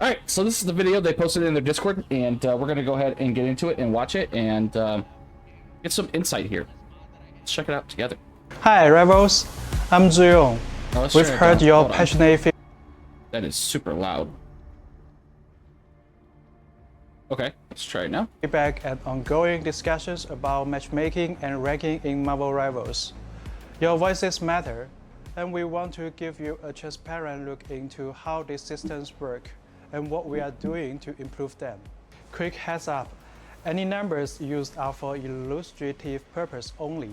All right, so this is the video they posted in their Discord, and we're gonna go ahead and get into it and watch it and get some insight here. Let's check it out together. Hi, Rebels. I'm Zuyong. We've heard your passionate feedback. That is super loud. Okay, let's try it now. And ongoing discussions about matchmaking and ranking in Marvel Rivals. Your voices matter, and we want to give you a transparent look into how these systems work and what we are doing to improve them. Quick heads up, any numbers used are for illustrative purpose only,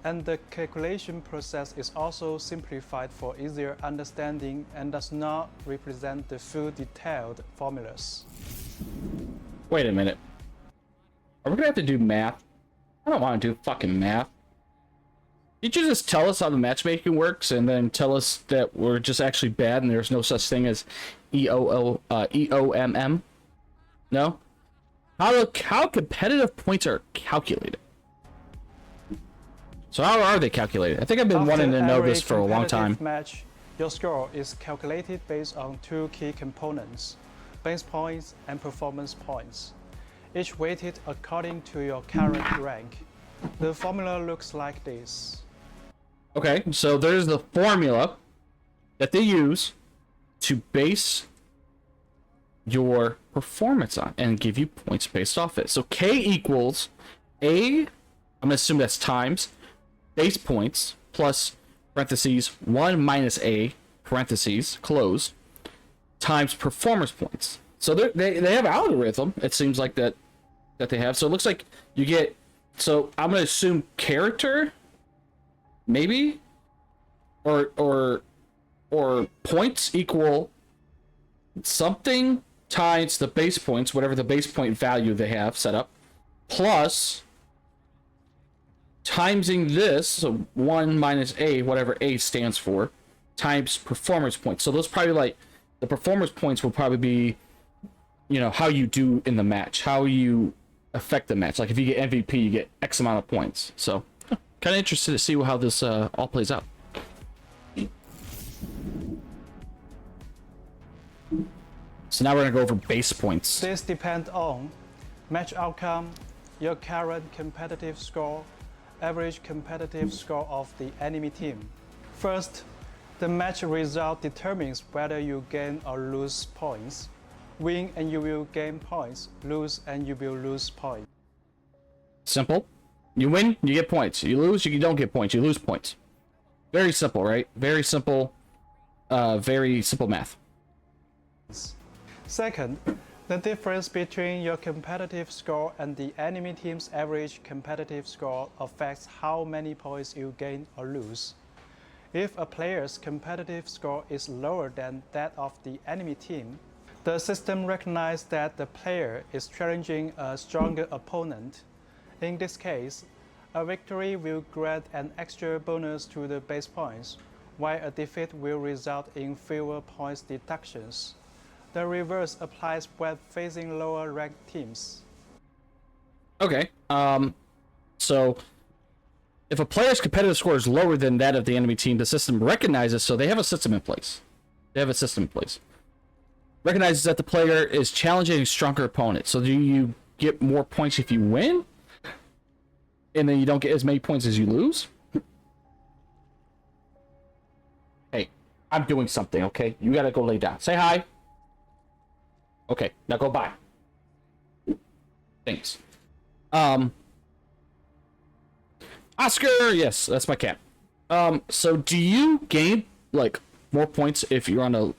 and the calculation process is also simplified for easier understanding and does not represent the full detailed formulas. Wait a minute. Are we gonna have to do math? I don't want to do fucking math. Did you just tell us how the matchmaking works and then tell us that we're just actually bad and there's no such thing as EOMM? No? How competitive points are calculated? So how are they calculated? I think I've been wanting to know this for a long time. Match, your score is calculated based on two key components, base points and performance points, each weighted according to your current rank. The formula looks like this. Okay, so there's the formula that they use to base your performance on and give you points based off it. So K equals A, I'm gonna assume that's times, base points plus parentheses 1 minus A, parentheses, close, times performance points. So they have an algorithm, it seems like that they have. So it looks like you get, so I'm gonna assume character, maybe, or points equal something times the base points, whatever the base point value they have set up, plus timesing this, so 1 minus A, whatever A stands for, times performance points. So those probably, like, the performance points will probably be, you know, how you do in the match, how you affect the match. Like if you get MVP, you get X amount of points. So kind of interested to see how this all plays out. So now we're gonna go over base points. This depends on match outcome, your current competitive score, average competitive score of the enemy team. First, the match result determines whether you gain or lose points. Win and you will gain points, lose and you will lose points. Simple. You win, you get points. You lose, you don't get points. You lose points. Very simple, right? Very simple math. Second, the difference between your competitive score and the enemy team's average competitive score affects how many points you gain or lose. If a player's competitive score is lower than that of the enemy team, the system recognizes that the player is challenging a stronger opponent. In this case, a victory will grant an extra bonus to the base points, while a defeat will result in fewer points deductions. The reverse applies when facing lower ranked teams. Okay, so if a player's competitive score is lower than that of the enemy team, the system recognizes, so they have a system in place. Recognizes that the player is challenging a stronger opponent. So do you get more points if you win? And then you don't get as many points as you lose? Hey, I'm doing something, okay? You gotta go lay down. Say hi. Okay, now go bye. Thanks. Oscar, yes, that's my cat. So do you gain, like, more points if you're on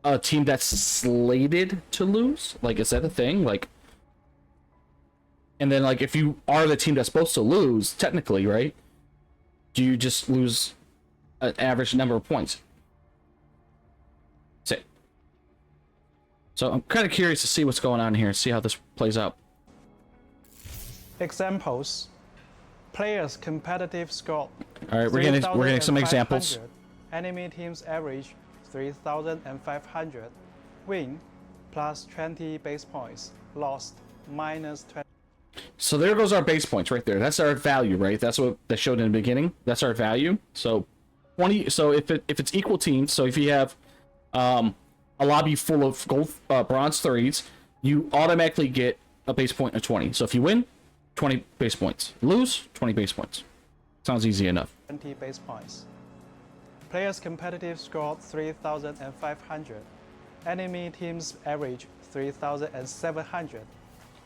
a team that's slated to lose? Like, is that a thing? Like, and then, like, if you are the team that's supposed to lose, technically, right? Do you just lose an average number of points? That's it. So I'm kind of curious to see what's going on here, see how this plays out. Examples. Players' competitive score. All right, we're getting some examples. Enemy team's average 3,500. Win plus 20 base points. Lost minus 20. So there goes our base points right there. That's our value, right? That's what they showed in the beginning. That's our value. So 20. So if it's equal teams, so if you have a lobby full of gold, bronze 3s, you automatically get a base point of 20. So if you win, 20 base points. Lose, 20 base points. Sounds easy enough. 20 base points. Players competitive score 3,500. Enemy teams average 3,700.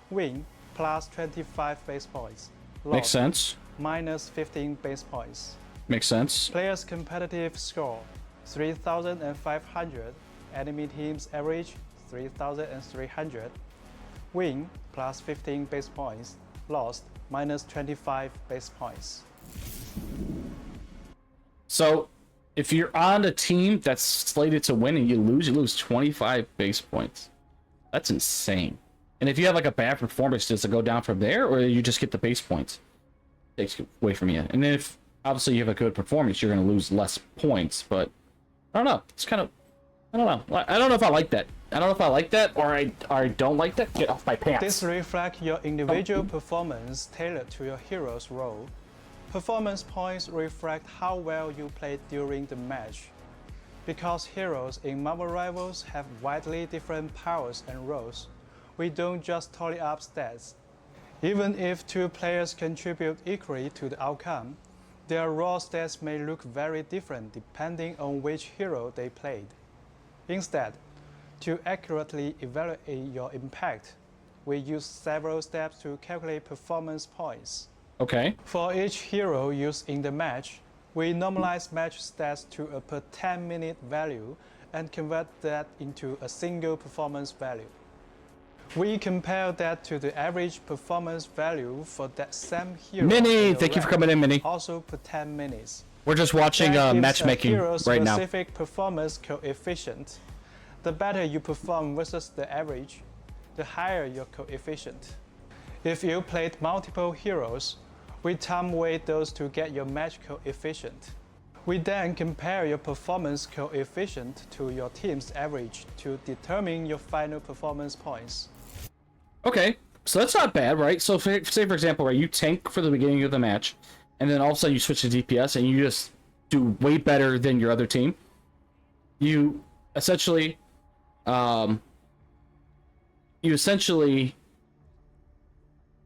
Win plus 25 base points. Loss, Makes sense. minus 15 base points. Makes sense. Players competitive score 3,500. Enemy teams average 3,300. Win plus 15 base points. Lost minus 25 base points. So if you're on a team that's slated to win and you lose 25 base points. That's insane. And if you have like a bad performance, does it go down from there, or you just get the base points? Takes away from you. And if obviously you have a good performance, you're going to lose less points. But I don't know. It's kind of, I don't know. I don't know if I like that. I don't know if I like that or I don't like that. Get off my pants. This reflects your individual performance tailored to your hero's role. Performance points reflect how well you played during the match. Because heroes in Marvel Rivals have widely different powers and roles, we don't just tally up stats. Even if two players contribute equally to the outcome, their raw stats may look very different depending on which hero they played. Instead, to accurately evaluate your impact, we use several steps to calculate performance points. Okay. For each hero used in the match, we normalize match stats to a per 10-minute value and convert that into a single performance value. We compare that to the average performance value for that same hero. Minnie, thank you for coming in, Minnie. Also per 10 minutes. We're just watching matchmaking right now. Specific performance coefficient. The better you perform versus the average, the higher your coefficient. If you played multiple heroes, we time weight those to get your match coefficient. We then compare your performance coefficient to your team's average to determine your final performance points. Okay, so that's not bad, right? So say for example, right, you tank for the beginning of the match, and then all of a sudden you switch to DPS and you just do way better than your other team. You essentially,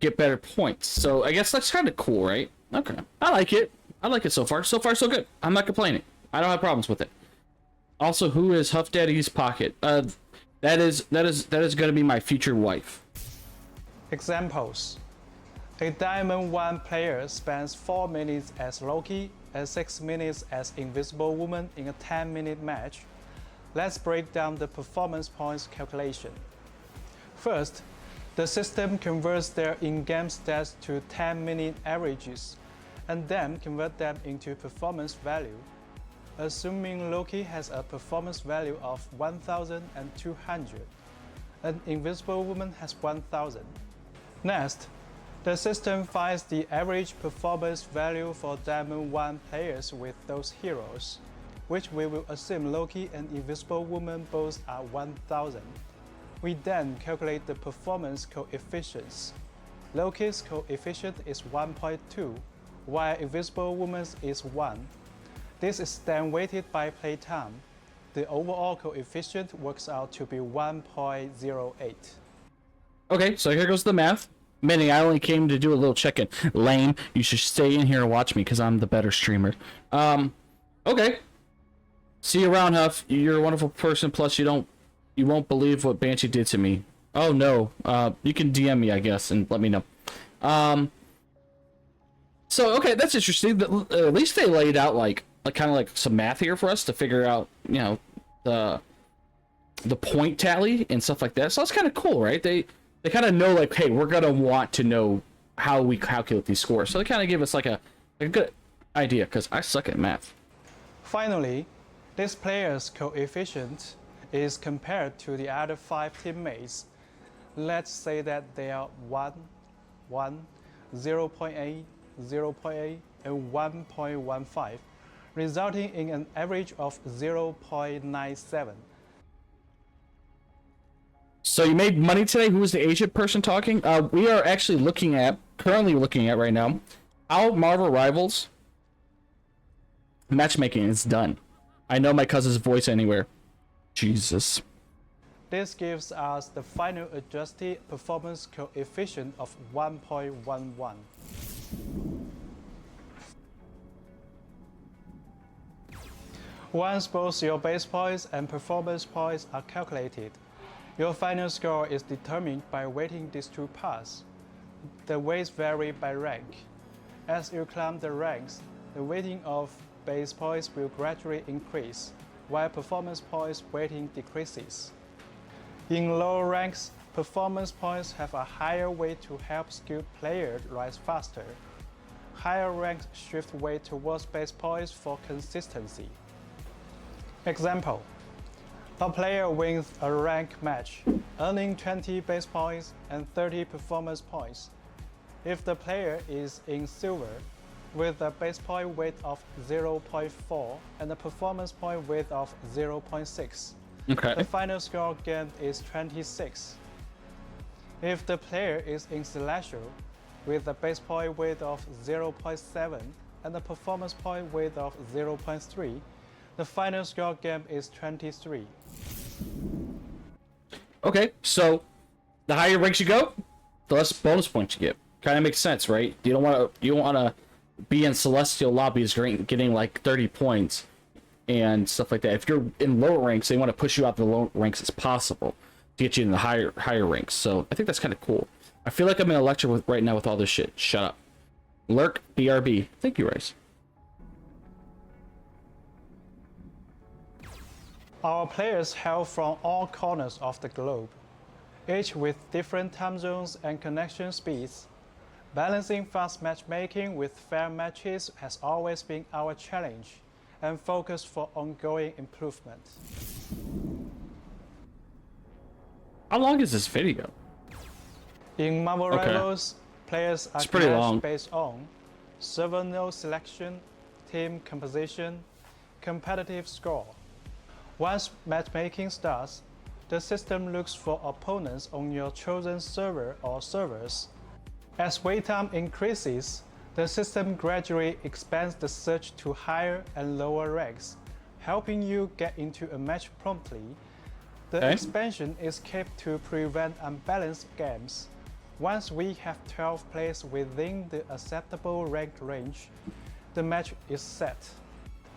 get better points. So I guess that's kind of cool, right? Okay, I like it. I like it so far. So far, so good. I'm not complaining. I don't have problems with it. Also, who is Huff Daddy's Pocket? That is going to be my future wife. Examples. A Diamond 1 player spends 4 minutes as Loki and 6 minutes as Invisible Woman in a 10-minute match. Let's break down the performance points calculation. First, the system converts their in-game stats to 10-minute averages and then convert them into performance value. Assuming Loki has a performance value of 1,200 and Invisible Woman has 1,000. Next, the system finds the average performance value for Diamond 1 players with those heroes, which we will assume Loki and Invisible Woman both are 1,000. We then calculate the performance coefficients. Loki's coefficient is 1.2, while Invisible Woman's is 1. This is then weighted by playtime. The overall coefficient works out to be 1.08. Okay, so here goes the math. Minnie, I only came to do a little check-in. Lame, you should stay in here and watch me because I'm the better streamer. Okay. See you around, Huff. You're a wonderful person, plus you won't believe what Banshee did to me. Oh no. You can DM me, I guess, and let me know. So okay, that's interesting. At least they laid out like kind of like some math here for us to figure out, you know, the point tally and stuff like that. So that's kind of cool, right? They kind of know like, hey, we're gonna want to know how we calculate these scores. So they kind of give us like a good idea, because I suck at math. Finally, this player's coefficient is compared to the other 5 teammates. Let's say that they are 1, 1, 0.8, 0.8, and 1.15, resulting in an average of 0.97. So you made money today? Who was the Asian person talking? We are actually currently looking at right now, how Marvel Rivals matchmaking is done. I know my cousin's voice anywhere. Jesus. This gives us the final adjusted performance coefficient of 1.11. Once both your base points and performance points are calculated, your final score is determined by weighting these two parts. The weights vary by rank. As you climb the ranks, the weighting of base points will gradually increase, while performance points weighting decreases. In lower ranks, performance points have a higher weight to help skilled players rise faster. Higher ranks shift weight towards base points for consistency. Example: a player wins a rank match, earning 20 base points and 30 performance points. If the player is in silver, with a base point weight of 0.4 and a performance point weight of 0.6, the final score gained is 26. If the player is in celestial, with a base point weight of 0.7 and a performance point weight of 0.3, the final score gained is 23. Okay, so the higher ranks you go, the less bonus points you get. Kind of makes sense, right? You don't want to be in celestial lobbies getting like 30 points and stuff like that. If you're in lower ranks, they want to push you out the lower ranks as possible to get you in the higher ranks. So I think that's kind of cool. I feel like I'm in a lecture right now with all this shit. Shut up. Lurk, BRB. Thank you, Rice. Our players hail from all corners of the globe, each with different time zones and connection speeds. Balancing fast matchmaking with fair matches has always been our challenge and focus for ongoing improvement. How long is this video? In Marvel Rivals, players are long. based on server node selection, team composition, competitive score. Once matchmaking starts, the system looks for opponents on your chosen server or servers. As wait time increases, the system gradually expands the search to higher and lower ranks, helping you get into a match promptly. The expansion is kept to prevent unbalanced games. Once we have 12 players within the acceptable rank range, the match is set.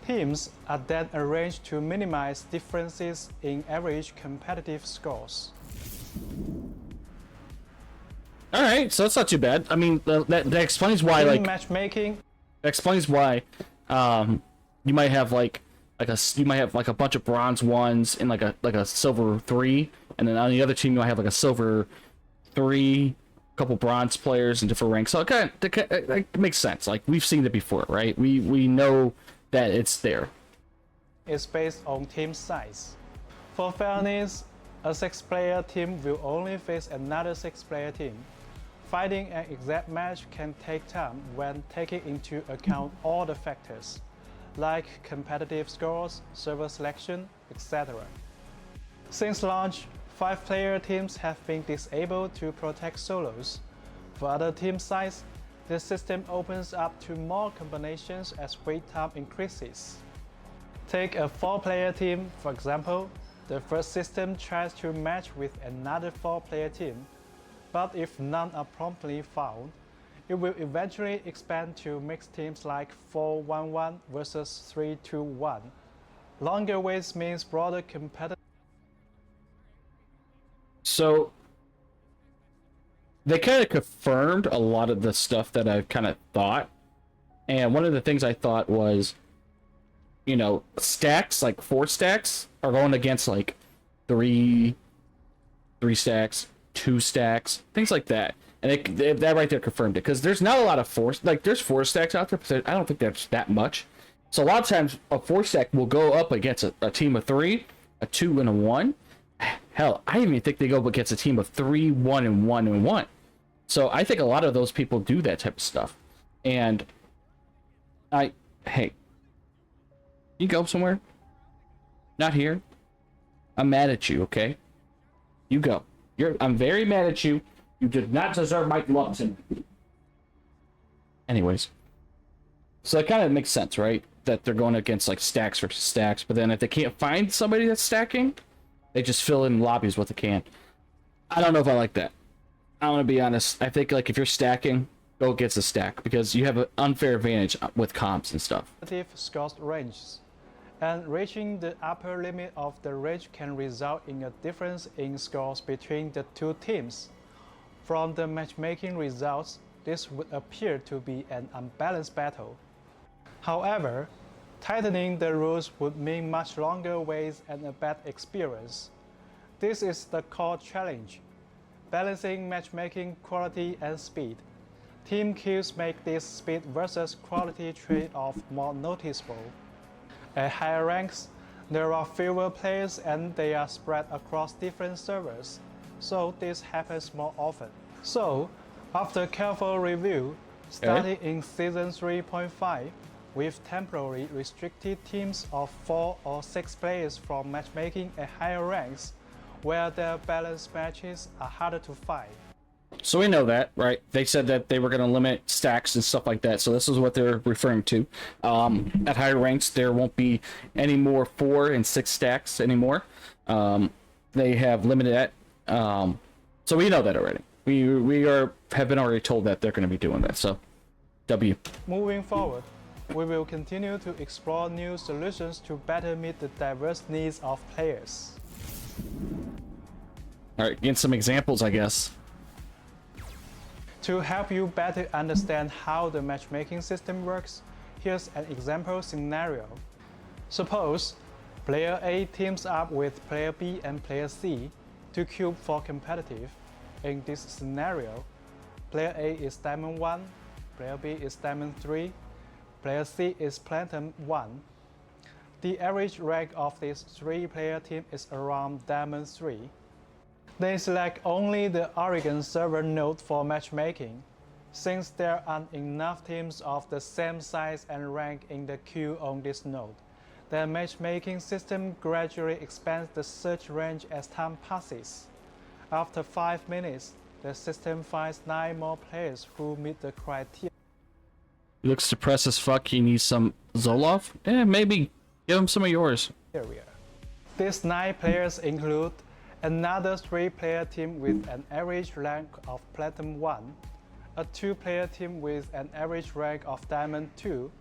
Teams are then arranged to minimize differences in average competitive scores. All right, so that's not too bad. I mean, that explains why, like, matchmaking. That explains why, you might have like a bunch of bronze ones and like a silver 3, and then on the other team you might have like a silver 3, a couple bronze players in different ranks. So it makes sense. Like, we've seen it before, right? We know that it's there. It's based on team size. For fairness, a 6-player team will only face another 6-player team. Finding an exact match can take time when taking into account all the factors, like competitive scores, server selection, etc. Since launch, 5-player teams have been disabled to protect solos. For other team size, the system opens up to more combinations as wait time increases. Take a 4-player team, for example. The first system tries to match with another 4-player team, but if none are promptly found, it will eventually expand to mixed teams like 4-1-1 versus 3-2-1. Longer waits means broader competitive. So they kind of confirmed a lot of the stuff that I've kind of thought. And one of the things I thought was, you know, stacks, like 4 stacks, are going against like 3 stacks, 2 stacks, things like that. And that right there confirmed it, because there's not a lot of 4, like there's 4 stacks out there, but I don't think there's that much. So a lot of times a 4 stack will go up against a team of 3, a 2, and a 1. Hell, I even think they go up against a team of 3, 1, and 1, and 1. So I think a lot of those people do that type of stuff. And hey, you go somewhere? Not here. I'm mad at you, okay? You go. I'm very mad at you. You did not deserve my gloves. Anyways. So that kind of makes sense, right? That they're going against like stacks versus stacks, but then if they can't find somebody that's stacking, They just fill in lobbies with a can. I don't know if I like that. I'm gonna be honest. I think like if you're stacking, go against a stack because you have an unfair advantage with comps and stuff. Scores ranges, and reaching the upper limit of the range can result in a difference in scores between the two teams. From the matchmaking results, this would appear to be an unbalanced battle. However, tightening the rules would mean much longer waits and a bad experience. This is the core challenge, balancing matchmaking quality and speed. Team kills make this speed versus quality trade-off more noticeable. At higher ranks, there are fewer players and they are spread across different servers, so this happens more often. So, after careful review, starting in Season 3.5, with temporarily restricted teams of 4 or 6 players from matchmaking at higher ranks, where their balanced matches are harder to find. So we know that, right? They said that they were going to limit stacks and stuff like that. So this is what they're referring to. At higher ranks, there won't be any more 4 and 6 stacks anymore. They have limited that. So we know that already. Have been already told that they're going to be doing that. So, W. Moving forward, we will continue to explore new solutions to better meet the diverse needs of players. All right, get some examples, I guess. To help you better understand how the matchmaking system works, here's an example scenario. Suppose player A teams up with player B and player C to queue for competitive. In this scenario, player A is Diamond 1, player B is Diamond 3, player C is Platinum 1. The average rank of this 3-player team is around Diamond 3. They select only the Oregon server node for matchmaking. Since there aren't enough teams of the same size and rank in the queue on this node, the matchmaking system gradually expands the search range as time passes. After 5 minutes, the system finds 9 more players who meet the criteria. He looks depressed as fuck. He needs some Zoloft? Maybe give him some of yours. These 9 players include another 3-player team with an average rank of Platinum 1, a 2-player team with an average rank of Diamond 2,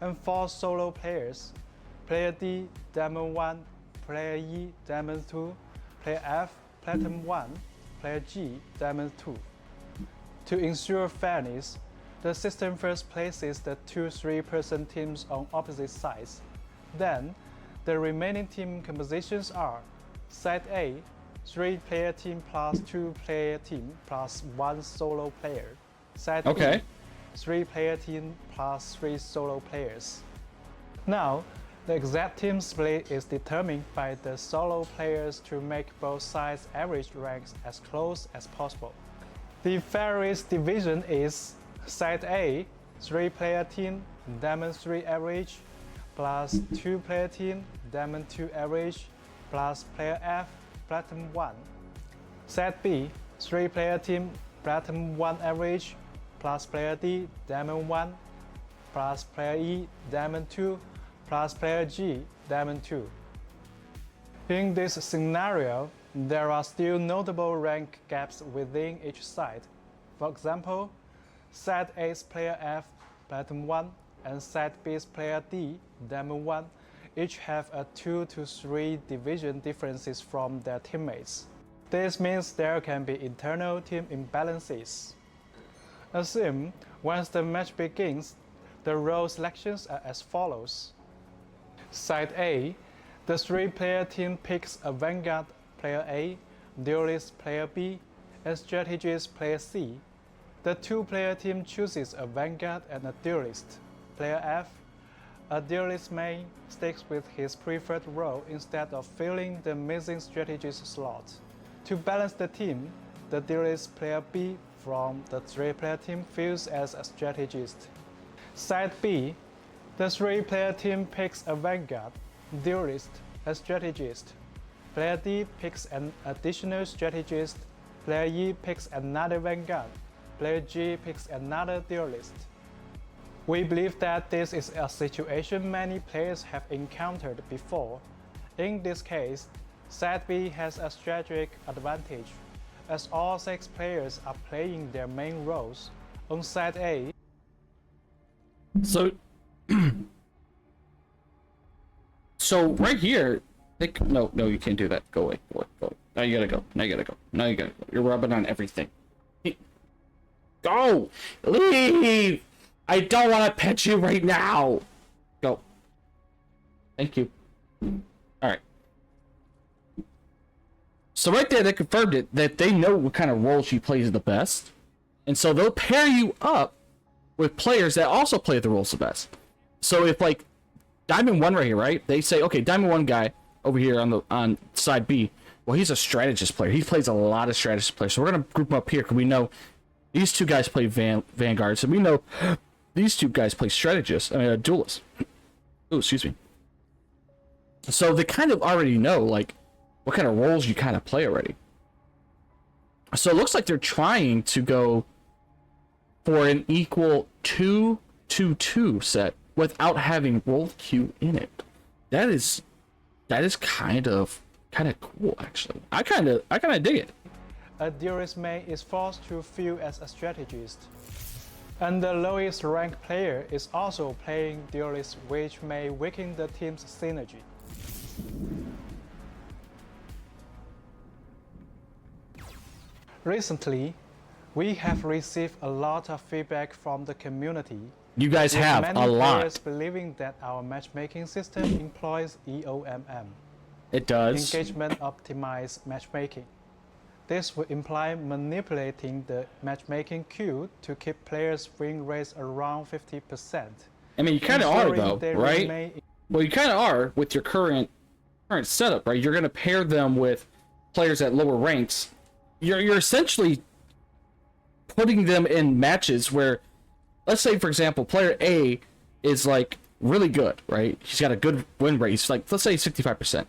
and 4 solo players, player D, Diamond 1, player E, Diamond 2, player F, Platinum 1, player G, Diamond 2. To ensure fairness, the system first places the 2 3-person teams on opposite sides. Then, the remaining team compositions are Side A, 3-player team plus 2-player team plus 1 solo player. Side B, 3-player team plus 3 solo players. Now, the exact team split is determined by the solo players to make both sides' average ranks as close as possible. The fairest division is Side A, 3-player team, Diamond 3 average, plus 2-player team, Diamond 2 average, plus player F, Platinum 1. Side B, 3-player team, Platinum 1 average, plus player D, Diamond 1, plus player E, Diamond 2, plus player G, Diamond 2. In this scenario, there are still notable rank gaps within each side. For example, Side A's player F, Platinum 1, and Side B's player D, Diamond 1, each have a 2 to 3 division differences from their teammates. This means there can be internal team imbalances. Assume once the match begins, the role selections are as follows. Side A, the 3-player team picks a Vanguard player A, Duelist player B, and Strategist player C. The 2-player team chooses a Vanguard and a Duelist player F. A Duelist main sticks with his preferred role instead of filling the missing Strategist slot. To balance the team, the Duelist player B from the 3-player team fills as a Strategist. Side B, the 3-player team picks a Vanguard, Duelist, and Strategist. Player D picks an additional Strategist, player E picks another Vanguard, player G picks another Duelist. We believe that this is a situation many players have encountered before. In this case, Side B has a strategic advantage, as all 6 players are playing their main roles. On side A, So, so right here, no, you can't do that. Go away, go away, go away. Now you gotta go. Now you gotta go. Now you gotta go. You're rubbing on everything. Go! Leave! I don't want to pet you right now! Go. Thank you. Alright. So right there, they confirmed it, that they know what kind of role she plays the best. And so they'll pair you up with players that also play the roles the best. So if, like, Diamond 1 right here, right? They say, okay, Diamond 1 guy over here on side B, well, he's a strategist player. He plays a lot of strategist players. So we're going to group him up here because we know these 2 guys play Vanguards, and we know these 2 guys play strategists. I mean, duelists. Oh, excuse me. So they kind of already know, like, what kind of roles you kind of play already. So it looks like they're trying to go for an equal 2-2-2 set without having role queue in it. That is kind of cool, actually. I kind of dig it. a duelist main is forced to fill as a strategist. And the lowest ranked player is also playing duelist, which may weaken the team's synergy. Recently, we have received a lot of feedback from the community. You guys have many a lot. players believing that our matchmaking system employs EOMM. It does. Engagement optimized matchmaking. This would imply manipulating the matchmaking queue to keep players' win rates around 50%. I mean, you kind of are though, right? Remain... Well, you kind of are with your current setup, right? You're going to pair them with players at lower ranks. You're essentially putting them in matches where, let's say, for example, player A is like really good, right? He's got a good win rate. He's like, let's say 65%.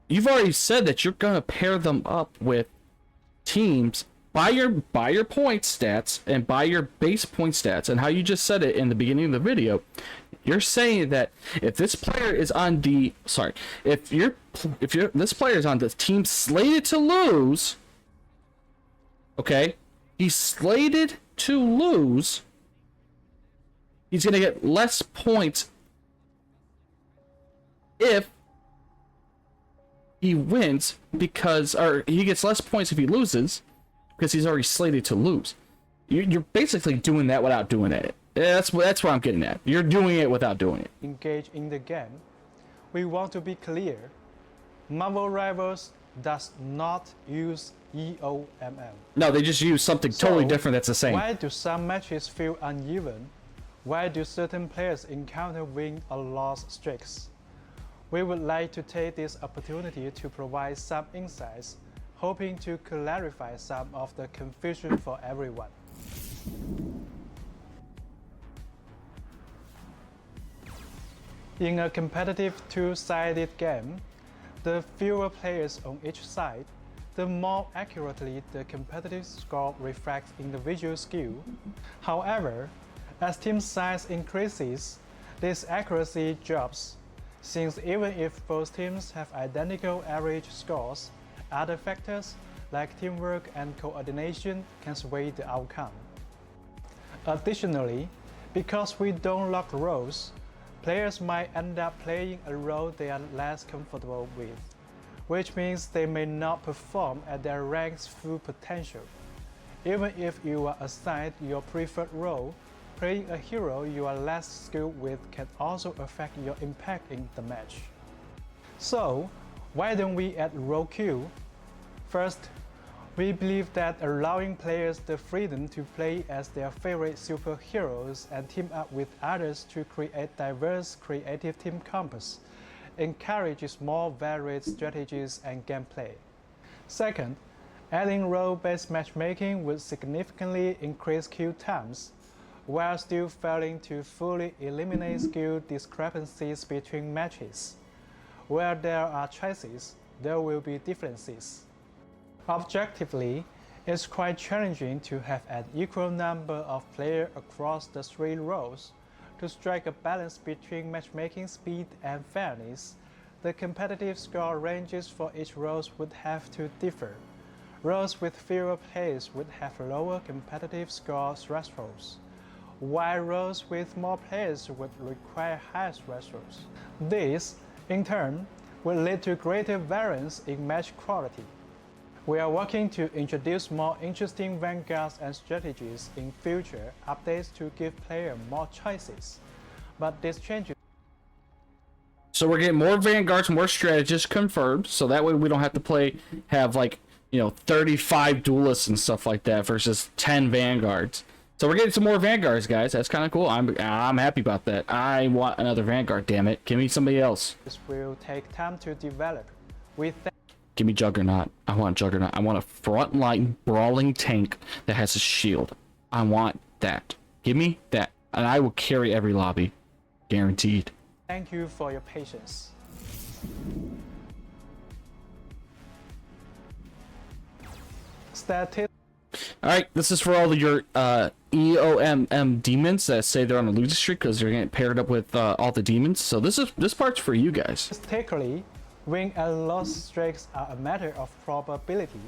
You've already said that you're going to pair them up with teams by your point stats and by your base point stats, and how you just said it in the beginning of the video. You're saying that if this player is on this player is on the team slated to lose, okay, he's slated to lose, he's going to get less points if he wins, or he gets less points if he loses because he's already slated to lose. You're basically doing that without doing it. That's what I'm getting at. You're doing it without doing it. Engage in the game. We want to be clear. Marvel Rivals does not use EOMM. No, they just use something totally different that's the same. Why do some matches feel uneven? Why do certain players encounter win or loss streaks? We would like to take this opportunity to provide some insights, hoping to clarify some of the confusion for everyone. In a competitive two-sided game, the fewer players on each side, the more accurately the competitive score reflects individual skill. However, as team size increases, this accuracy drops, since even if both teams have identical average scores, other factors like teamwork and coordination can sway the outcome. Additionally, because we don't lock roles, players might end up playing a role they are less comfortable with, which means they may not perform at their rank's full potential. Even if you are assigned your preferred role, playing a hero you are less skilled with can also affect your impact in the match. So, why don't we add role queue? First, we believe that allowing players the freedom to play as their favorite superheroes and team up with others to create diverse creative team combos encourages more varied strategies and gameplay. Second, adding role-based matchmaking would significantly increase queue times, while still failing to fully eliminate skill discrepancies between matches. Where there are choices, there will be differences. Objectively, it's quite challenging to have an equal number of players across the three roles. To strike a balance between matchmaking speed and fairness, the competitive score ranges for each rows would have to differ. Rows with fewer players would have lower competitive score thresholds, while rows with more players would require higher thresholds. This, in turn, will lead to greater variance in match quality. We are working to introduce more interesting vanguards and strategies in future updates to give players more choices, but this changes. So we're getting more vanguards, more strategists confirmed, so that way we don't have to have like, 35 duelists and stuff like that versus 10 vanguards. So we're getting some more vanguards, guys. That's kind of cool. I'm happy about that. I want another vanguard, damn it. Give me somebody else. This will take time to develop. Give me Juggernaut. I want Juggernaut. I want a frontline brawling tank that has a shield. I want that. Give me that. And I will carry every lobby. Guaranteed. Thank you for your patience. Alright, this is for all of your EOMM demons that say they're on a losing streak because they're getting paired up with all the demons. So this part's for you guys. Statistically, win and loss streaks are a matter of probability.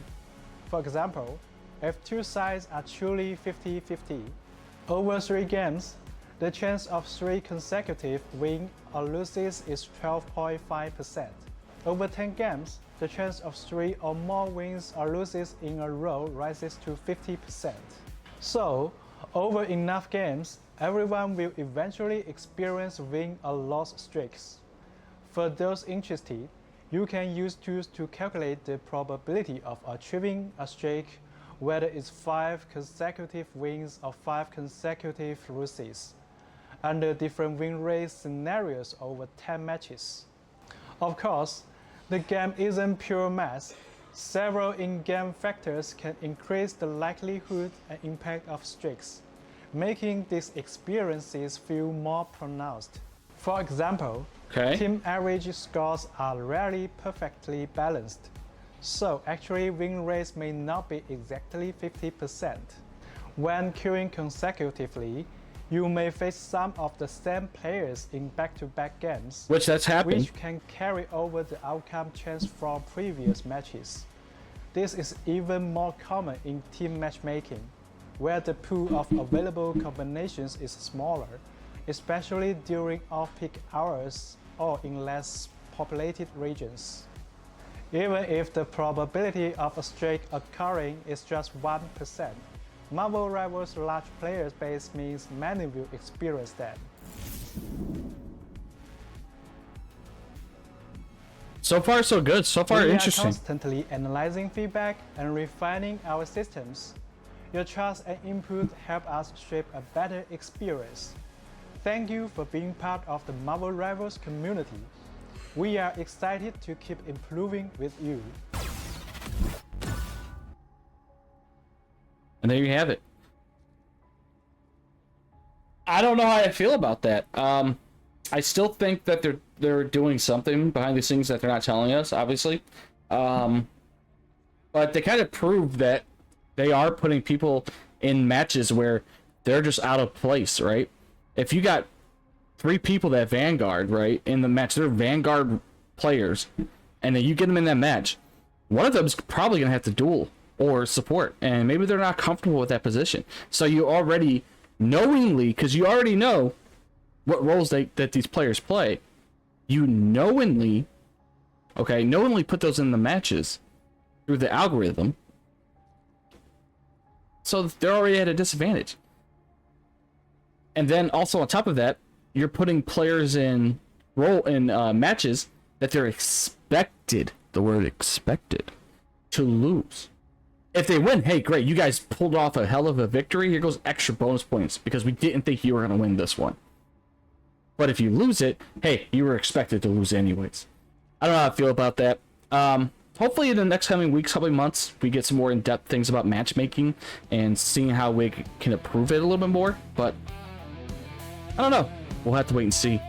For example, if two sides are truly 50-50, over 3 games, the chance of 3 consecutive wins or losses is 12.5%. Over 10 games, the chance of 3 or more wins or losses in a row rises to 50%. So, over enough games, everyone will eventually experience win or loss streaks. For those interested, you can use tools to calculate the probability of achieving a streak, whether it's 5 consecutive wins or 5 consecutive losses, under different win rate scenarios over 10 matches. Of course, the game isn't pure math. Several in-game factors can increase the likelihood and impact of streaks, making these experiences feel more pronounced. For example, team average scores are rarely perfectly balanced, so actually win rates may not be exactly 50%. When queuing consecutively, you may face some of the same players in back-to-back games, which can carry over the outcome chance from previous matches. This is even more common in team matchmaking, where the pool of available combinations is smaller, especially during off-peak hours or in less populated regions. Even if the probability of a streak occurring is just 1%, Marvel Rivals' large player base means many will experience that. So far, so good. So far, interesting. We are constantly analyzing feedback and refining our systems. Your trust and input help us shape a better experience. Thank you for being part of the Marvel Rivals community. We are excited to keep improving with you. And there you have it. I don't know how I feel about that. I still think that they're doing something behind the scenes that they're not telling us, obviously. But they kind of prove that they are putting people in matches where they're just out of place, right? If you got 3 people that Vanguard, right, in the match, they're Vanguard players, and then you get them in that match, one of them's probably gonna have to duel or support, and maybe they're not comfortable with that position. So you already knowingly, because you already know what roles that these players play, you knowingly put those in the matches through the algorithm, so they're already at a disadvantage. And then also on top of that, you're putting players in matches that they're expected, the word expected, to lose. If they win, hey, great, you guys pulled off a hell of a victory. Here goes extra bonus points because we didn't think you were going to win this one. But if you lose it, hey, you were expected to lose anyways. I don't know how I feel about that. Hopefully in the next coming weeks, couple months, we get some more in-depth things about matchmaking and seeing how we can improve it a little bit more. But I don't know. We'll have to wait and see.